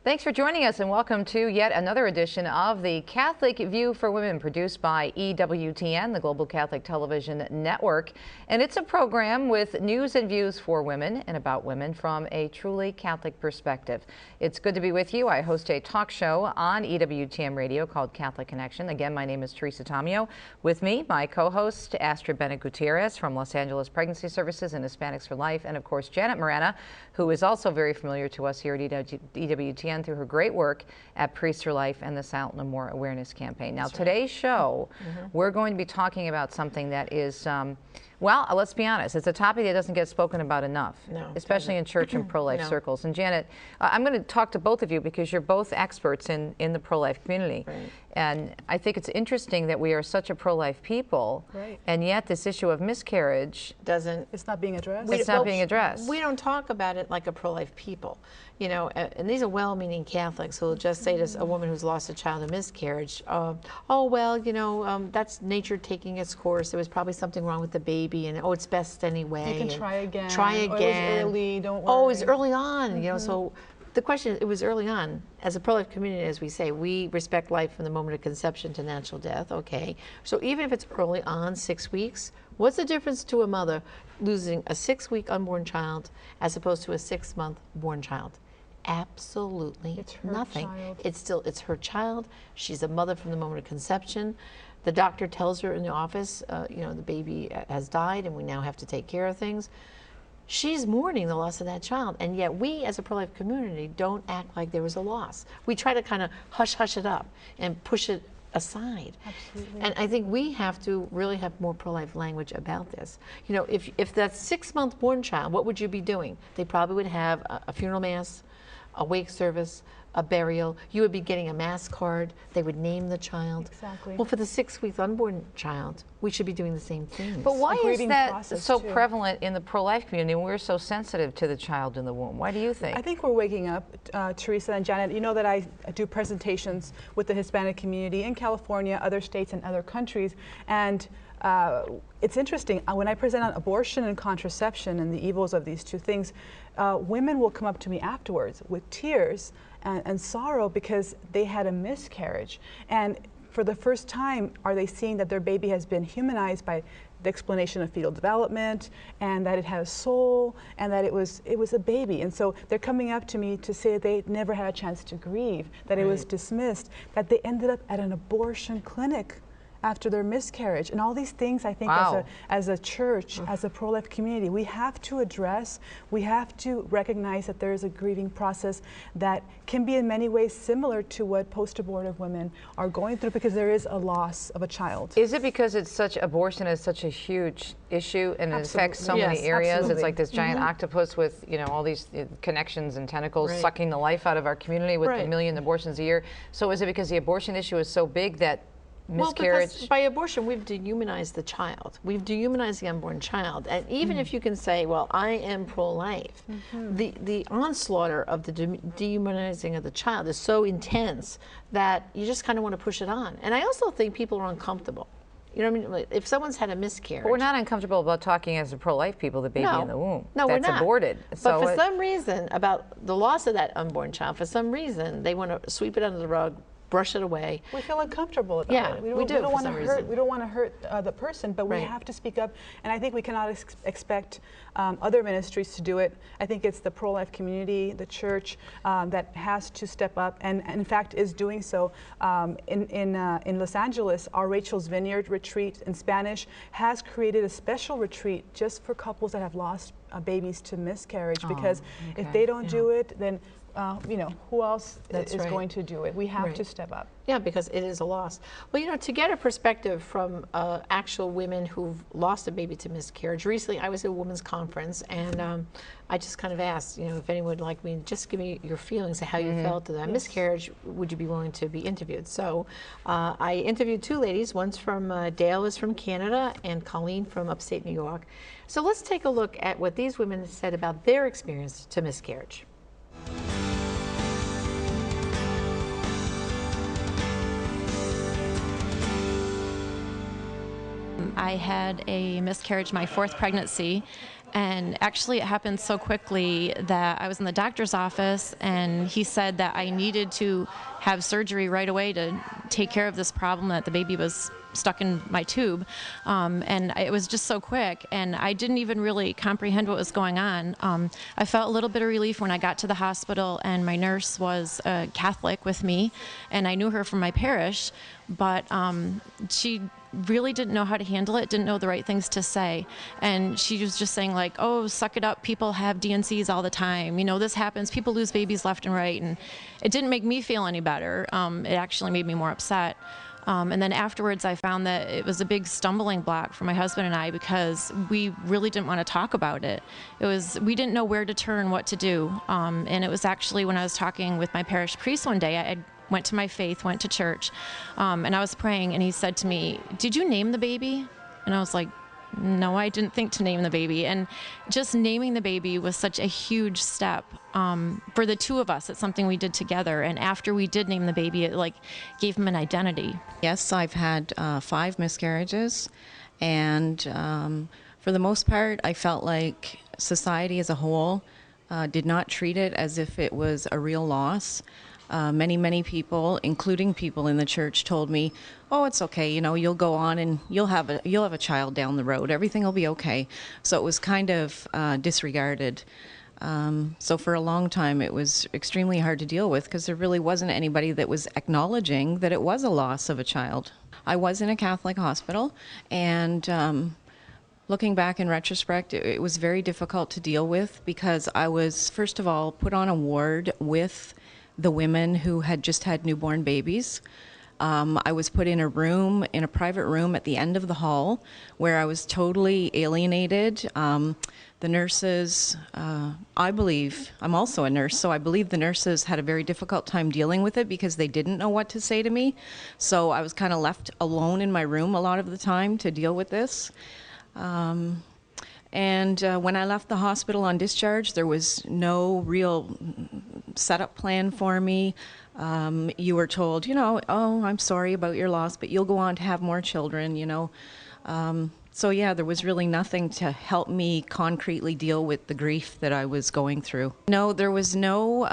Thanks for joining us and welcome to yet another edition of the Catholic View for Women, produced by EWTN, the Global Catholic Television Network. And it's a program with news and views for women and about women from a truly Catholic perspective. It's good to be with you. I host a talk show on EWTN Radio called Catholic Connection. Again, my name is Teresa Tomeo. With me, my co-host, Astrid Bennett Gutierrez from Los Angeles Pregnancy Services and Hispanics for Life, and of course, Janet Morana, who is also very familiar to us here at EWTN through her great work at Priests for Life and the Silent No More Awareness Campaign. Now, today's show, we're going to be talking about something that is, well, let's be honest, it's a topic that doesn't get spoken about enough, especially in church and pro-life circles. And Janet, I'm going to talk to both of you because you're both experts in the pro-life community. Right. And I think it's interesting that we are such a pro-life people, and yet this issue of miscarriage it's not being addressed. It's not being addressed. We don't talk about it like a pro-life people, you know. And these are well-meaning Catholics who will just say to a woman who's lost a child in miscarriage, "Oh well, you know, that's nature taking its course. There was probably something wrong with the baby, and oh, it's best anyway. You can try again. Try again. Oh, it was early. Don't worry. Oh, it was early on. You know, so." The question, it was early on. As a pro-life community, as we say, we respect life from the moment of conception to natural death, okay? So even if it's early on, 6 weeks, what's the difference to a mother losing a 6-week unborn child as opposed to a 6-month born child? Absolutely nothing. It's her child. She's a mother from the moment of conception. The doctor tells her in the office, you know, the baby has died and we now have to take care of things. She's mourning the loss of that child, and yet we as a pro-life community don't act like there was a loss. We try to kind of hush it up and push it aside. Absolutely. And I think we have to really have more pro-life language about this. You know, if that 6-month born child, what would you be doing? They probably would have a funeral mass, a wake service, a burial. You would be getting a mass card. They would name the child. Exactly. Well, for the 6-week unborn child, we should be doing the same thing. But why is that so prevalent in the pro-life community when we're so sensitive to the child in the womb? Why do you think? I think we're waking up, Teresa and Janet. You know that I do presentations with the Hispanic community in California, other states, and other countries, and it's interesting. When I present on abortion and contraception and the evils of these two things, women will come up to me afterwards with tears and sorrow because they had a miscarriage. And for the first time, are they seeing that their baby has been humanized by the explanation of fetal development, and that it had a soul, and that it was a baby. And so they're coming up to me to say that they never had a chance to grieve, that it was dismissed, that they ended up at an abortion clinic after their miscarriage. And all these things, I think, as a church, as a pro-life community, we have to address, we have to recognize that there is a grieving process that can be in many ways similar to what post-abortive women are going through, because there is a loss of a child. Is it because abortion is such a huge issue and it affects so many areas? It's like this giant octopus with, you know, all these connections and tentacles sucking the life out of our community with a million abortions a year. So is it because the abortion issue is so big that miscarriage? Well, because by abortion, we've dehumanized the child. We've dehumanized the unborn child. And even if you can say, well, I am pro-life, the onslaught of the dehumanizing of the child is so intense that you just kind of want to push it on. And I also think people are uncomfortable. You know what I mean? If someone's had a miscarriage. But we're not uncomfortable about talking as a pro-life people, the baby in the womb. No, we're not. That's aborted. But for some reason, about the loss of that unborn child, for some reason, they want to sweep it under the rug, brush it away. We feel uncomfortable about it. We don't want to hurt. We don't want to hurt the person, but we have to speak up. And I think we cannot expect other ministries to do it. I think it's the pro-life community, the church, that has to step up, and in fact is doing so. In Los Angeles, our Rachel's Vineyard retreat in Spanish has created a special retreat just for couples that have lost babies to miscarriage, because if they don't do it, then you know, who else is going to do it? We have to step up. Yeah, because it is a loss. Well, you know, to get a perspective from actual women who've lost a baby to miscarriage, recently I was at a women's conference, and I just kind of asked, you know, if anyone would like me, just give me your feelings of how you felt of that miscarriage. Would you be willing to be interviewed? So I interviewed two ladies. One's from, Dale is from Canada, and Colleen from upstate New York. So let's take a look at what these women said about their experience to miscarriage. I had a miscarriage, my 4th pregnancy, And actually, it happened so quickly that I was in the doctor's office, and he said that I needed to have surgery right away to take care of this problem that the baby was stuck in my tube. And it was just so quick, and I didn't even really comprehend what was going on. I felt a little bit of relief when I got to the hospital, and my nurse was a Catholic with me, and I knew her from my parish, but she really didn't know how to handle it, didn't know the right things to say. And she was just saying like, oh, suck it up, people have DNCs all the time. You know, this happens, people lose babies left and right. And it didn't make me feel any better. It actually made me more upset. And then afterwards, I found that it was a big stumbling block for my husband and I, because we really didn't want to talk about it. We didn't know where to turn, what to do. And it was actually when I was talking with my parish priest one day, I went to my faith, went to church, and I was praying, and he said to me, "Did you name the baby?" And I was like, no, I didn't think to name the baby. And just naming the baby was such a huge step for the two of us. It's something we did together. And after we did name the baby, it like gave him an identity. Yes, I've had 5 miscarriages. And for the most part, I felt like society as a whole did not treat it as if it was a real loss. Many people, including people in the church, told me, "Oh, it's okay. You know, you'll go on and you'll have a child down the road. Everything will be okay." So it was kind of disregarded. So for a long time, it was extremely hard to deal with, because there really wasn't anybody that was acknowledging that it was a loss of a child. I was in a Catholic hospital, and looking back in retrospect, it was very difficult to deal with, because I was, first of all, put on a ward with the women who had just had newborn babies. I was put in a private room at the end of the hall, where I was totally alienated. The nurses, I believe, I'm also a nurse, so I believe the nurses had a very difficult time dealing with it, because they didn't know what to say to me. So I was kind of left alone in my room a lot of the time to deal with this. And when I left the hospital on discharge, there was no real setup plan for me. You were told, you know, "Oh, I'm sorry about your loss, but you'll go on to have more children," you know. So yeah, there was really nothing to help me concretely deal with the grief that I was going through. No, there was no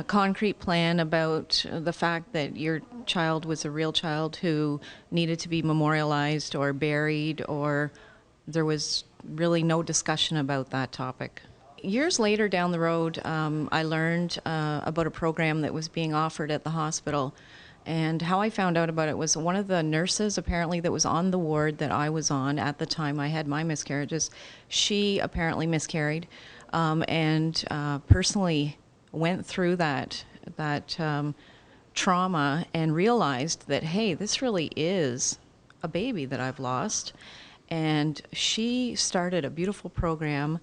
concrete plan about the fact that your child was a real child who needed to be memorialized or buried, or there was really no discussion about that topic. Years later down the road, I learned about a program that was being offered at the hospital. And how I found out about it was one of the nurses, apparently, that was on the ward that I was on at the time I had my miscarriages. She apparently miscarried, and personally went through that trauma and realized that, hey, this really is a baby that I've lost. And she started a beautiful program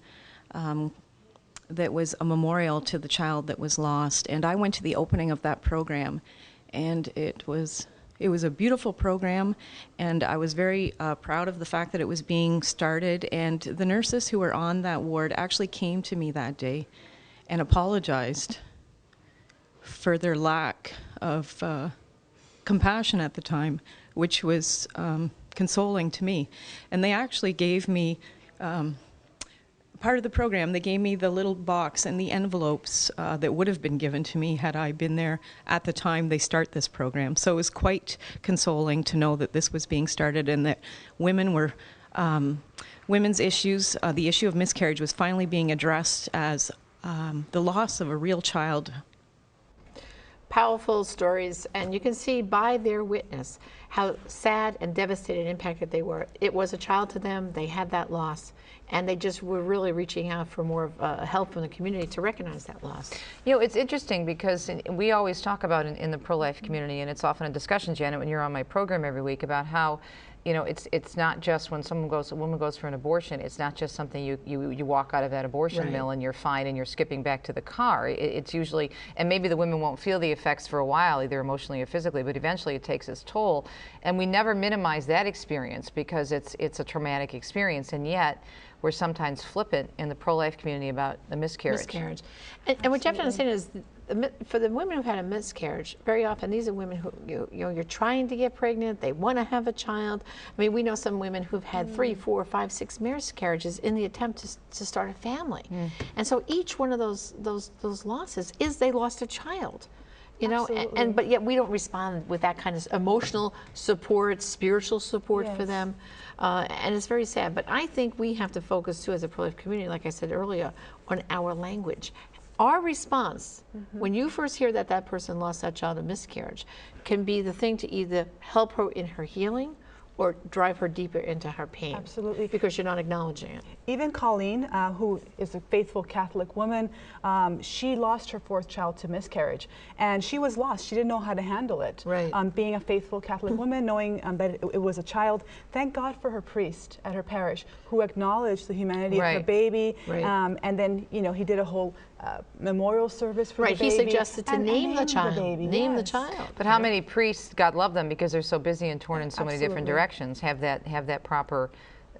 that was a memorial to the child that was lost. And I went to the opening of that program, and it was a beautiful program, and I was very proud of the fact that it was being started. And the nurses who were on that ward actually came to me that day and apologized for their lack of compassion at the time, which was consoling to me. And they actually gave me part of the program. They gave me the little box and the envelopes that would have been given to me had I been there at the time they start this program. So it was quite consoling to know that this was being started, and that women's issues, the issue of miscarriage, was finally being addressed as the loss of a real child. Powerful stories, and you can see by their witness how sad and devastated and impacted they were. It was a child to them, they had that loss, and they just were really reaching out for more help from the community to recognize that loss. You know, it's interesting because we always talk about in the pro-life community, and it's often a discussion, Janet, when you're on my program every week, about how, you know, it's not just when a woman goes for an abortion, it's not just something you walk out of that abortion mill and you're fine and you're skipping back to the car. It's usually, and maybe the women won't feel the effects for a while, either emotionally or physically, but eventually it takes its toll. And we never minimize that experience because it's a traumatic experience, and yet we're sometimes flippant in the pro-life community about the miscarriage. And what you have to understand is for the women who had a miscarriage, very often these are women who you're trying to get pregnant, they want to have a child. I mean, we know some women who've had 3, 4, 5, 6 miscarriages in the attempt to start a family. And so each one of those losses is they lost a child. You know, but yet we don't respond with that kind of emotional support, spiritual support for them, and it's very sad. But I think we have to focus too, as a pro-life community, like I said earlier, on our language. Our response, when you first hear that that person lost that child in miscarriage, can be the thing to either help her in her healing or drive her deeper into her pain. Absolutely. Because you're not acknowledging it. Even Colleen, who is a faithful Catholic woman, she lost her 4th child to miscarriage. And she was lost. She didn't know how to handle it. Right. Being a faithful Catholic woman, knowing that it was a child. Thank God for her priest at her parish who acknowledged the humanity of her baby. And then, you know, he did a whole memorial service for the baby. He suggested to name the child. Name the child. But how many priests, God love them, because they're so busy and torn in so many different directions, have that proper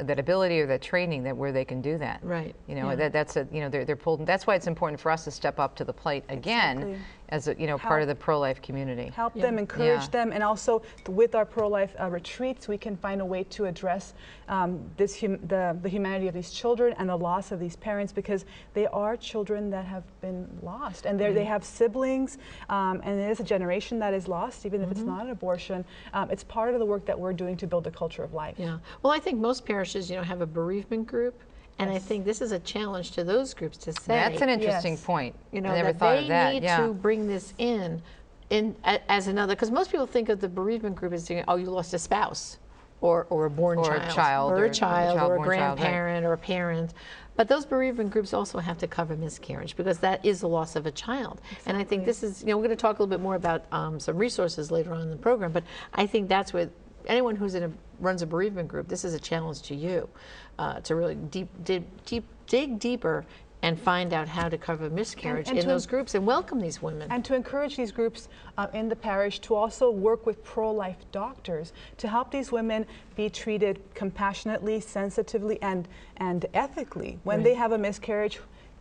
ability or that training that where they can do that. Right. You know, that's a, you know, they're pulled. That's why it's important for us to step up to the plate again as a, you know, part of the pro-life community. Help them, encourage them, and also with our pro-life retreats, we can find a way to address the humanity of these children and the loss of these parents, because they are children that have been lost, and they have siblings, and it is a generation that is lost, even if it's not an abortion. It's part of the work that we're doing to build a culture of life. Yeah. Well, I think most parishes, you know, have a berebment group. And I think this is a challenge to those groups to say. That's an interesting point. You know, I never thought of that. They need to bring this in as another, because most people think of the bereavement group as saying, oh, you lost a spouse, or a born child, or a grandparent, or a parent. But those bereavement groups also have to cover miscarriage, because that is the loss of a child. And I think this is, you know, we're going to talk a little bit more about some resources later on in the program, but I think that's where anyone who's runs a bereavement group, this is a challenge to you, to really dig deeper and find out how to cover miscarriage in those groups and welcome these women. And to encourage these groups in the parish to also work with pro-life doctors to help these women be treated compassionately, sensitively, and ethically. When they have a miscarriage,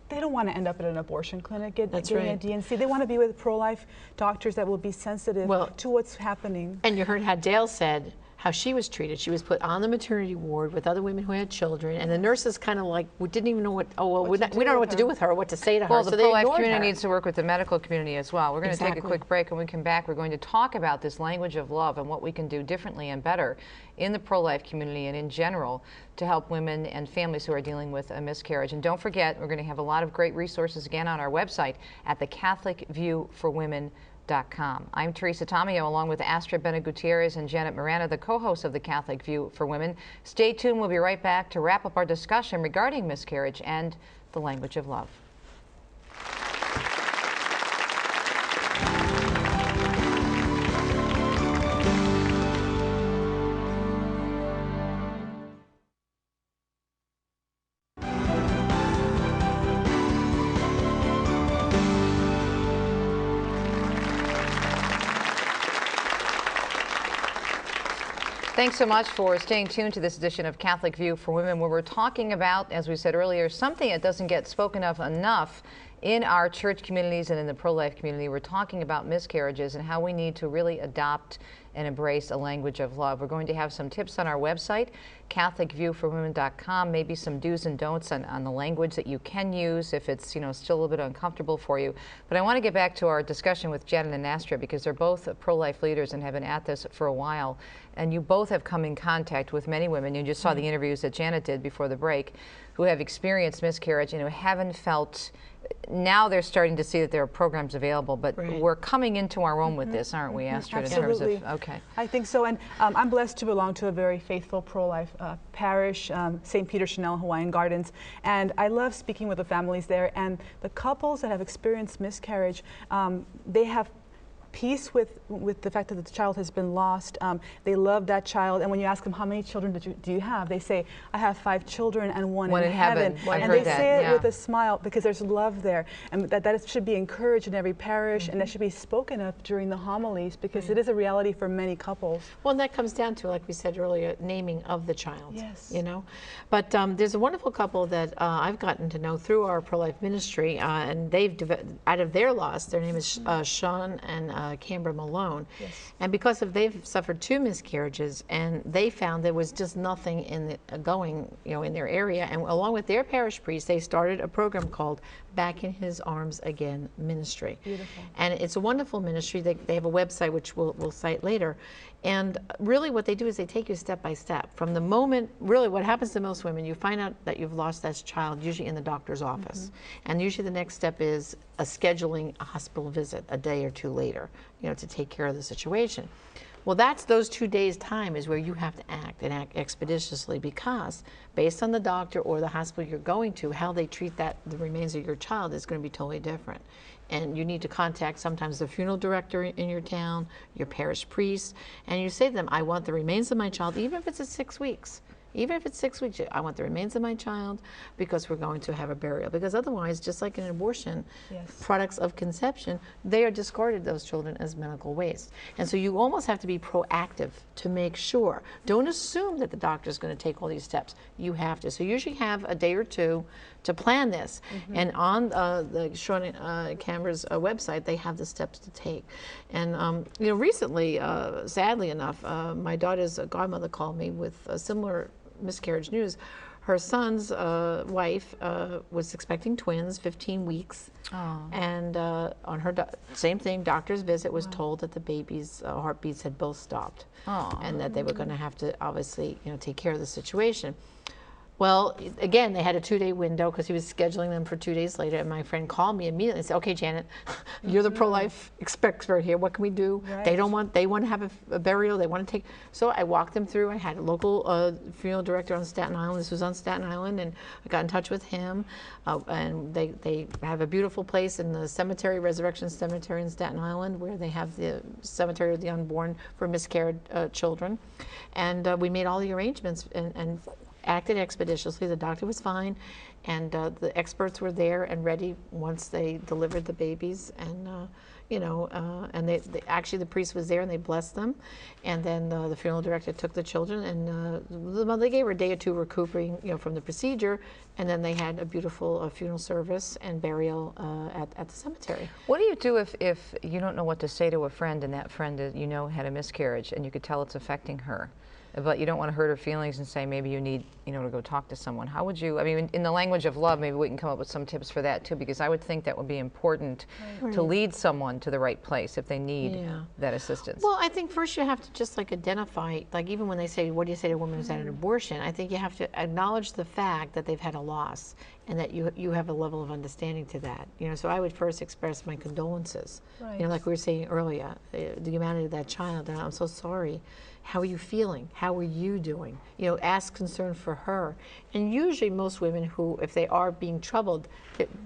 they don't want to end up at an abortion clinic getting a D&C. They want to be with pro-life doctors that will be sensitive to what's happening. And you heard how Dale said how she was treated. She was put on the maternity ward with other women who had children, and the nurses kind of like didn't even know we don't know what to do with her or what to say to her. Well, the pro-life community needs to work with the medical community as well. We're going to take a quick break, and when we come back, we're going to talk about this language of love and what we can do differently and better in the pro-life community and in general to help women and families who are dealing with a miscarriage. And don't forget, we're going to have a lot of great resources again on our website at thecatholicviewforwomen.com. I'm Teresa Tomeo, along with Astrid Bennett-Gutierrez and Janet Miranda, the co-hosts of The Catholic View for Women. Stay tuned. We'll be right back to wrap up our discussion regarding miscarriage and the language of love. Thanks so much for staying tuned to this edition of Catholic View for Women, where we're talking about, as we said earlier, something that doesn't get spoken of enough in our church communities and in the pro-life community. We're talking about miscarriages and how we need to really adopt and embrace a language of love. We're going to have some tips on our website, CatholicViewForWomen.com, maybe some do's and don'ts on the language that you can use if it's, still a little bit uncomfortable for you. But I want to get back to our discussion with Janet and Astrid, because they're both pro-life leaders and have been at this for a while. And you both have come in contact with many women. You just saw the interviews that Janet did before the break, who have experienced miscarriage and who haven't felt. Now they're starting to see that there are programs available, but we're coming into our own with this, aren't we, Astrid? Absolutely. In terms of, okay. I think so, and I'm blessed to belong to a very faithful pro-life parish, St. Peter Chanel Hawaiian Gardens, and I love speaking with the families there, and the couples that have experienced miscarriage, they have peace with the fact that the child has been lost. They love that child, and when you ask them how many children do you have, they say, I have 5 children and one in heaven. And they say it with a smile because there's love there, and that should be encouraged in every parish, and that should be spoken of during the homilies, because it is a reality for many couples. Well, and that comes down to, like we said earlier, naming of the child. Yes. You know, but there's a wonderful couple that I've gotten to know through our pro-life ministry, and they've out of their loss, their name is Sean and Cambra Malone, and because they've suffered 2 miscarriages, and they found there was just nothing in in their area, and along with their parish priest, they started a program called Back in His Arms Again Ministry. Beautiful. And it's a wonderful ministry. They have a website which we'll cite later. And really what they do is they take you step by step. From the moment, really what happens to most women, you find out that you've lost that child, usually in the doctor's office. And usually the next step is scheduling a hospital visit a day or 2 later, to take care of the situation. Well, those 2 days' time is where you have to act, and act expeditiously, because based on the doctor or the hospital you're going to, how they treat the remains of your child is going to be totally different. And you need to contact sometimes the funeral director in your town, your parish priest, and you say to them, I want the remains of my child, even if it's at 6 weeks. Even if it's 6 weeks, I want the remains of my child, because we're going to have a burial. Because otherwise, just like in an abortion, products of conception, they are discarded, those children, as medical waste. And so you almost have to be proactive to make sure. Don't assume that the doctor is going to take all these steps. You have to. So you usually have a day or 2 to plan this. And on the Sean Cambra's website, they have the steps to take. And recently, sadly enough, my daughter's godmother called me with a similar miscarriage news. Her son's wife was expecting twins, 15 weeks, and on her same thing, doctor's visit, was told that the baby's heartbeats had both stopped, and that they were going to have to obviously take care of the situation. Well, again, they had a 2-day window because he was scheduling them for 2 days later, and my friend called me immediately and said, okay, Janet, you're the pro-life expert here. What can we do? Right. They want to have a burial. They want to take. So I walked them through. I had a local funeral director on Staten Island. This was on Staten Island, and I got in touch with him. And they have a beautiful place in the cemetery, Resurrection Cemetery in Staten Island, where they have the cemetery of the unborn for miscarried children. And we made all the arrangements and acted expeditiously. The doctor was fine, and the experts were there and ready once they delivered the babies, and and they actually, the priest was there and they blessed them, and then the funeral director took the children, and they gave her a day or 2 recuperating from the procedure, and then they had a beautiful funeral service and burial at the cemetery. What do you do if you don't know what to say to a friend, and that friend had a miscarriage, and you could tell it's affecting her, but you don't want to hurt her feelings and say maybe you need to go talk to someone? How would you, I mean, in the language of love, maybe we can come up with some tips for that too, because I would think that would be important to lead someone to the right place if they need that assistance. Well, I think first you have to just identify, even when they say, what do you say to a woman who's had an abortion, I think you have to acknowledge the fact that they've had a loss, and that you have a level of understanding to that. So I would first express my condolences. Like we were saying earlier, the humanity of that child, and I'm so sorry. How are you feeling? How are you doing? Ask concern for her. And usually most women who, if they are being troubled,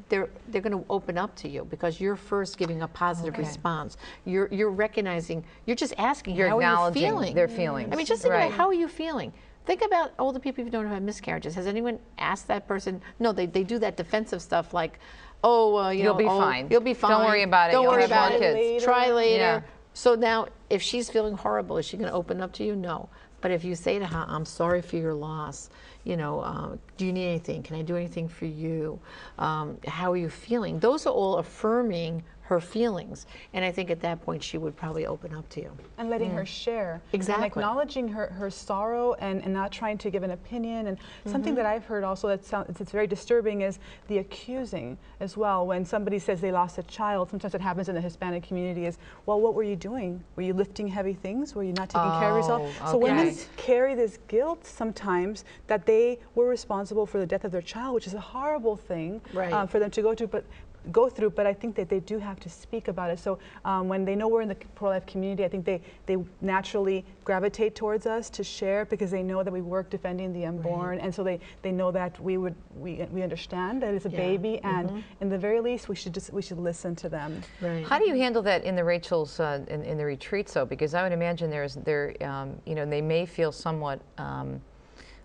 they're going to open up to you, because you're first giving a positive response. You're recognizing, you're just asking, how are you feeling? Their feelings. I mean, just think about, how are you feeling? Think about all the people you've known who have miscarriages. Has anyone asked that person? No, they do that defensive stuff like, you'll be fine. You'll be fine. Don't worry about it. Don't worry about it. Kids. Try later. Yeah. So now, if she's feeling horrible, is she going to open up to you? No. But if you say to her, I'm sorry for your loss, do you need anything? Can I do anything for you? How are you feeling? Those are all affirming her feelings. And I think at that point she would probably open up to you. And letting her share. Exactly. And acknowledging her sorrow, and not trying to give an opinion. And something that I've heard also it's very disturbing is the accusing as well. When somebody says they lost a child, sometimes it happens in the Hispanic community is, well, what were you doing? Were you lifting heavy things? Were you not taking care of yourself? So women carry this guilt sometimes that they were responsible for the death of their child, which is a horrible thing for them to go through, but I think that they do have to speak about it. So when they know we're in the pro-life community, I think they naturally gravitate towards us to share, because they know that we work defending the unborn, and so they know that we understand that it's a baby, and in the very least we should listen to them. Right. How do you handle that in the Rachel's in the retreats though? Because I would imagine you know, they may feel somewhat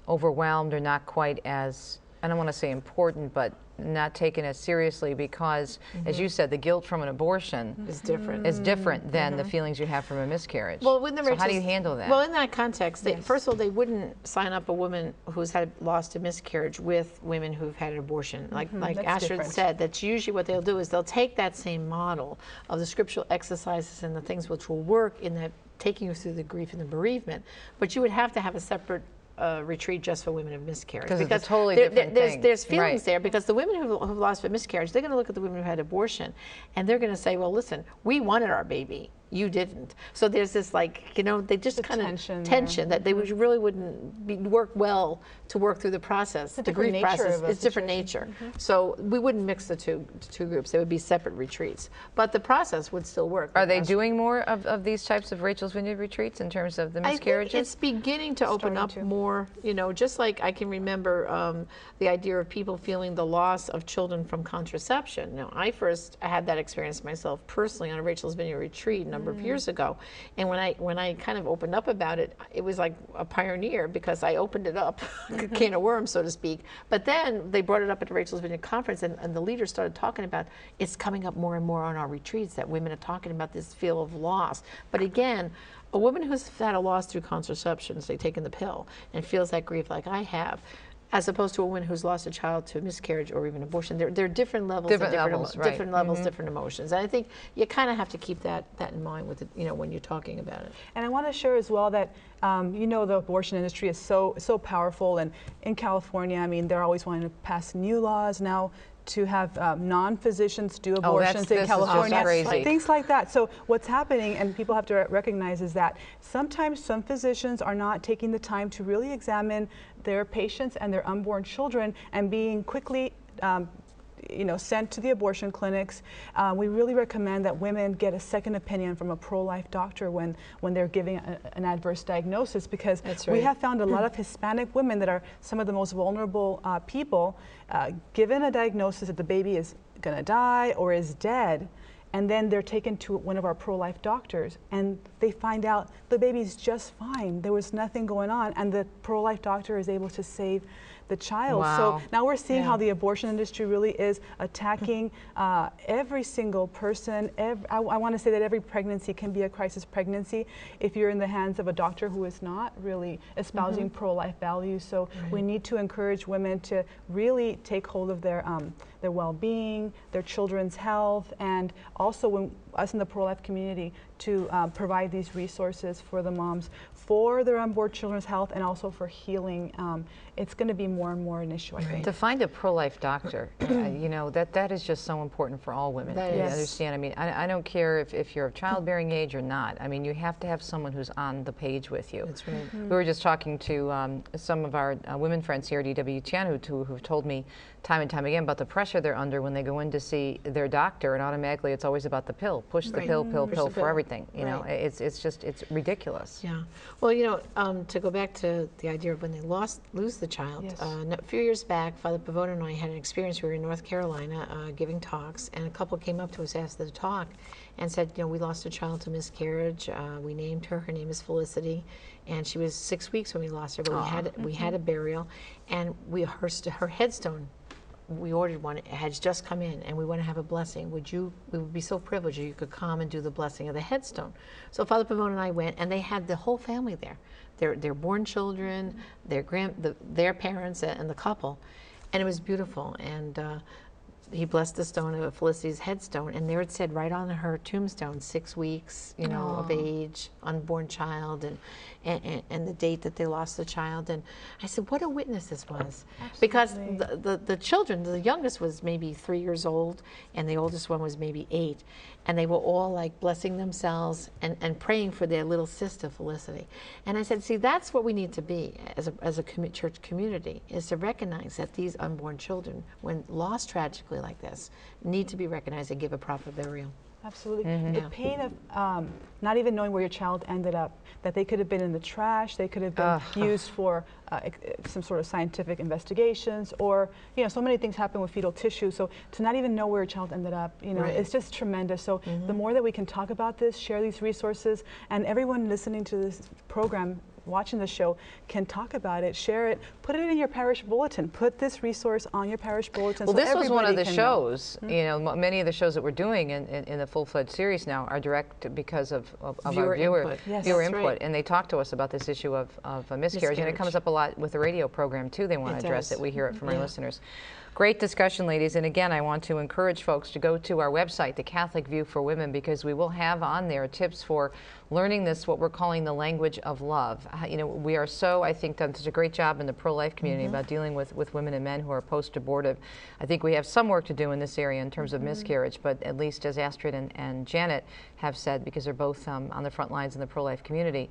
overwhelmed or not quite as, I don't want to say important, but not taken as seriously, because, as you said, the guilt from an abortion is different. Is different than the feelings you have from a miscarriage. Well, when the so how do you handle that? Well, in that context, first of all, they wouldn't sign up a woman who's lost a miscarriage with women who've had an abortion. Like Astrid said, that's usually what they'll do, is they'll take that same model of the scriptural exercises and the things which will work in that, taking you through the grief and the bereavement, but you would have to have a separate retreat just for women of miscarriage, because it's a totally different thing. There's feelings there, because the women who've lost a miscarriage, they're going to look at the women who had abortion, and they're going to say, well, listen, we wanted our baby, you didn't. So there's this, like, you know, they just kind of tension that they really wouldn't work well to work through the process, the grief process. It's different nature. So we wouldn't mix the two groups. They would be separate retreats, but the process would still work. Are they doing more of these types of Rachel's Vineyard retreats in terms of the miscarriages? I think it's beginning to open up more. You know, just like I can remember the idea of people feeling the loss of children from contraception. Now, I had that experience myself personally on a Rachel's Vineyard retreat a number of years ago, and when I kind of opened up about it, it was like a pioneer, because I opened it up, a can of worms, so to speak. But then they brought it up at the Rachel's Vineyard conference, and the leaders started talking about it's coming up more and more on our retreats, that women are talking about this feel of loss. But again, a woman who's had a loss through contraception, say taking the pill, and feels that grief like I have, as opposed to a woman who's lost a child to miscarriage or even abortion. There are different levels, different emotions. And I think you kind of have to keep that in mind with it, you know, when you're talking about it. And I want to share as well that you know, the abortion industry is so powerful, and in California, I mean, they're always wanting to pass new laws now to have non-physicians do abortions in California, things like that. So what's happening, and people have to recognize, is that sometimes some physicians are not taking the time to really examine their patients and their unborn children, and being quickly you know, sent to the abortion clinics. We really recommend that women get a second opinion from a pro-life doctor when they're giving an adverse diagnosis, because we have found a lot of Hispanic women that are some of the most vulnerable people, given a diagnosis that the baby is going to die or is dead, and then they're taken to one of our pro-life doctors, and they find out the baby's just fine. There was nothing going on, and the pro-life doctor is able to save the child. Wow. So now we're seeing how the abortion industry really is attacking every single person. I want to say that every pregnancy can be a crisis pregnancy if you're in the hands of a doctor who is not really espousing pro-life values. So we need to encourage women to really take hold of their well-being, their children's health, and also us in the pro-life community to provide these resources for the moms for their unborn children's health, and also for healing. It's going to be more and more an issue, I think. To find a pro-life doctor, you know, that is just so important for all women. You understand? I mean, I don't care if you're of childbearing age or not. I mean, you have to have someone who's on the page with you. That's right. We were just talking to some of our women friends here at EWTN who've told me time and time again about the pressure they're under when they go in to see their doctor, and automatically it's always about the pill. Push the pill for everything. You know, it's ridiculous. Yeah. Well, you know, to go back to the idea of when they lose the child, a few years back, Father Pavone and I had an experience. We were in North Carolina giving talks, and a couple came up to us after the talk and said, you know, we lost a child to miscarriage. We named her. Her name is Felicity, and she was 6 weeks when we lost her. But we had a burial, and her headstone. We ordered one. It had just come in, and we want to have a blessing. We would be so privileged if you could come and do the blessing of the headstone. So Father Pavone and I went, and they had the whole family there. Their born children, their parents, and the couple, and it was beautiful. And he blessed the stone of Felicity's headstone, and there it said right on her tombstone, 6 weeks, you know, of age, unborn child, and the date that they lost the child. And I said, what a witness this was. Absolutely. Because the children, the youngest was maybe 3 years old, and the oldest one was maybe 8. And they were all like blessing themselves and praying for their little sister, Felicity. And I said, see, that's what we need to be as a church community, is to recognize that these unborn children, when lost tragically like this, need to be recognized and give a proper burial. Absolutely. Yeah. The pain of not even knowing where your child ended up, that they could have been in the trash, they could have been used for some sort of scientific investigations, or, you know, so many things happen with fetal tissue. So to not even know where your child ended up, you know, it's just tremendous. So the more that we can talk about this, share these resources, and everyone listening to this program, watching the show, can talk about it, share it, put it in your parish bulletin, put this resource on your parish bulletin. Well, so this was one of the shows, know. you know, many of the shows that we're doing in the full-fledged series now are direct because of our viewer input. Yes, viewer that's input. right. And they talk to us about this issue of miscarriage, and it comes up a lot with the radio program too. They want to address it. We hear it from our listeners. Great discussion, ladies. And again, I want to encourage folks to go to our website, The Catholic View for Women, because we will have on there tips for learning this, what we're calling the language of love. You know, we are so, I think, done such a great job in the pro-life community about dealing with women and men who are post-abortive. I think we have some work to do in this area in terms of miscarriage, but at least as Astrid and Janet have said, because they're both on the front lines in the pro-life community,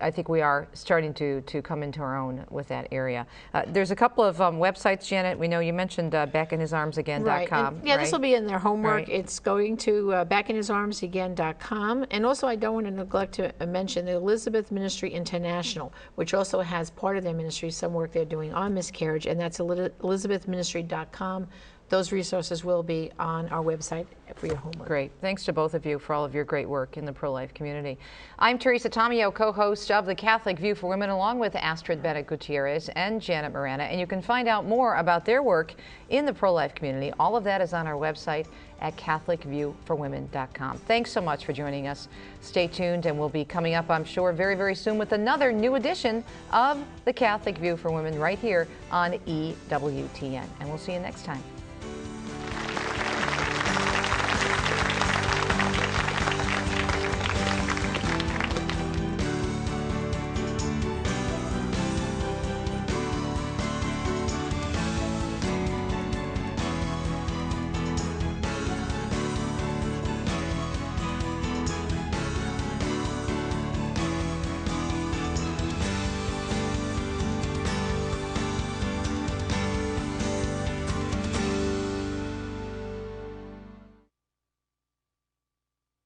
I think we are starting to come into our own with that area. There's a couple of websites, Janet. We know you mentioned backinhisarmsagain.com. And, yeah, this will be in their homework. Right. It's going to backinhisarmsagain.com. And also, I don't want to neglect to mention the Elizabeth Ministry International, which also has part of their ministry, some work they're doing on miscarriage, and that's elizabethministry.com. Those resources will be on our website for your homework. Great. Thanks to both of you for all of your great work in the pro-life community. I'm Teresa Tomeo, co-host of The Catholic View for Women, along with Astrid Bennett Gutierrez and Janet Marana. And you can find out more about their work in the pro-life community. All of that is on our website at CatholicViewForWomen.com. Thanks so much for joining us. Stay tuned, and we'll be coming up, I'm sure, very, very soon with another new edition of The Catholic View for Women right here on EWTN. And we'll see you next time.